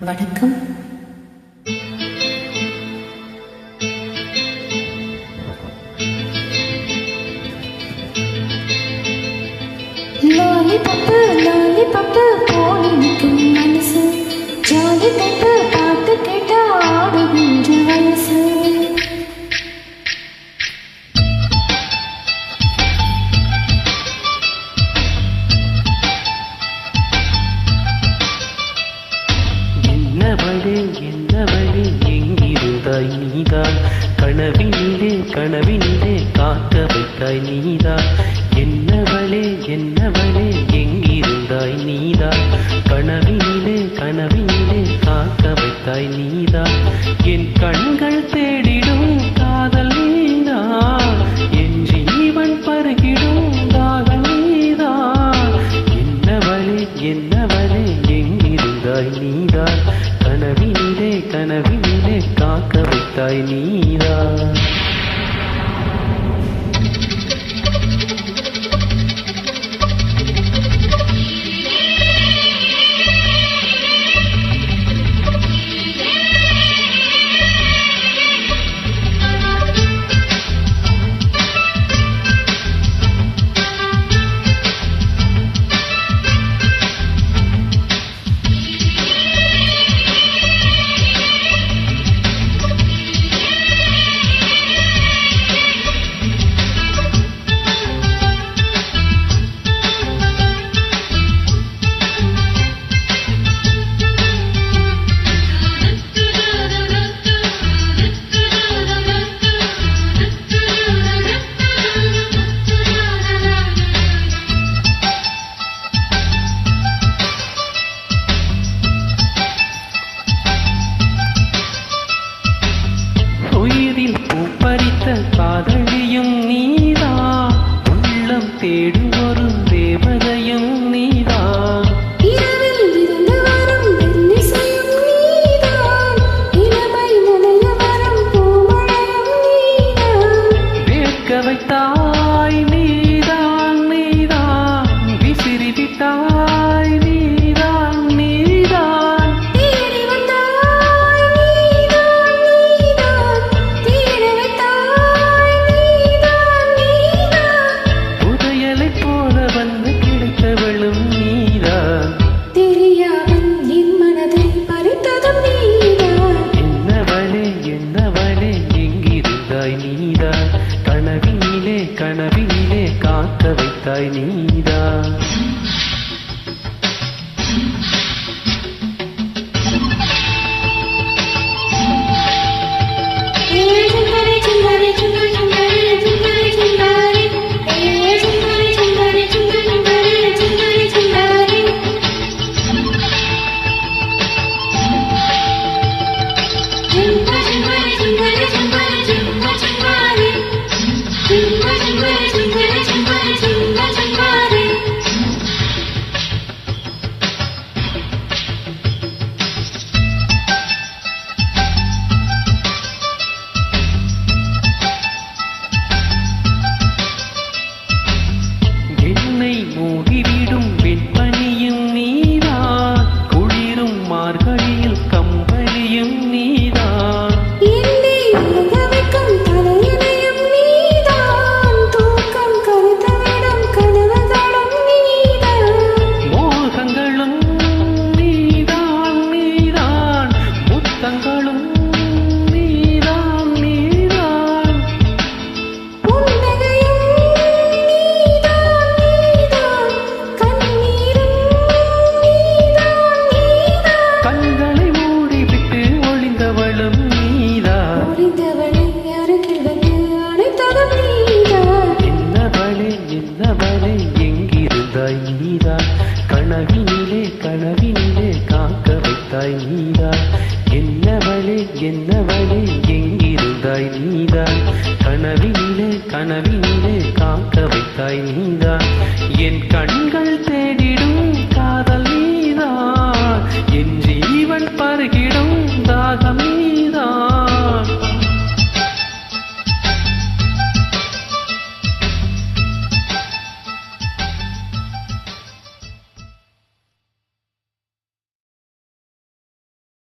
வணக்கம். Lollipop lollipop போலி நிற்கும் மனசு, ஜாலி பப்பு பாட்டு கேட்டா ஆடுகின்ற வயசு. என்னவளே எங்கிருந்தாய் நீதான், கனவினிலே கனவினிலே காக்க வைத்தாய் நீதான். என்னவளே எங்கிருந்தாய் நீதான், கனவினிலே கனவினிலே காக்க வைத்தாய் நீதான். என் கண்கள் தேடிடும் காதல் நீதான், என் ஜீவன் பருகிடும் காதல் நீதான். என்னவளே எங்கிருந்தாய் நீதான், கனவினிலே கனவினிலே காக்க வைத்தாய் நீதான். காதலியும் நீதான், உள்ளம் தேடும் ஒரு தேவதையும் நீதான். இரவில் இருந்து வரும் வெண்ணிசையும் நீதான், இளமை நனைய வரும் பூமழையும் நீதான். வேட்க வைத்தாய் நீதான் நீதான், விசிறி விட்டாய் நீதான் நீதான். தேடி வந்தாய் நீதான் நீதான், தேட வைத்தாய் நீதான் நீதான். புதையலைப் போல வந்து கிடைத்தவளும் நீதான். தெரியாமல் என் மனதை பறித்ததும் நீதான். என்னவளே எங்கிருந்தாய் நீதான், கனவினிலே கனவினிலே காக்க வைத்தாய் நீதான். மூடிவிடும் வெண்பனியும் நீதான், குளிரும் மார்கழியில் கம்பளியும் நீதான். என்னை உலக வைக்கும் தலையணையும் நீதான், தூக்கம் கருத்தவிடும் கனவுகளும் நீதான். மோகங்களும் நீதான் நீதான், முத்தங்களும் நீதான் நீதான். புன்னகையும் நீதான் நீதான், கண்ணீரும் நீதான் நீதான். கண்களை மூடிவிட்டு ஒளிந்தவளும் நீதான். ஒளிந்தவளை அருகில் வந்து அணைத்ததும் நீதான். என்னவளே எங்கிருந்தாய் நீதான், கனவினிலே கனவினிலே காக்க வைத்தாய் நீதான். என்னவளே எங்கிருந்தாய் நீதான், கனவினிலே கனவினிலே காக்க வைத்தாய் நீதான். என் கண்கள்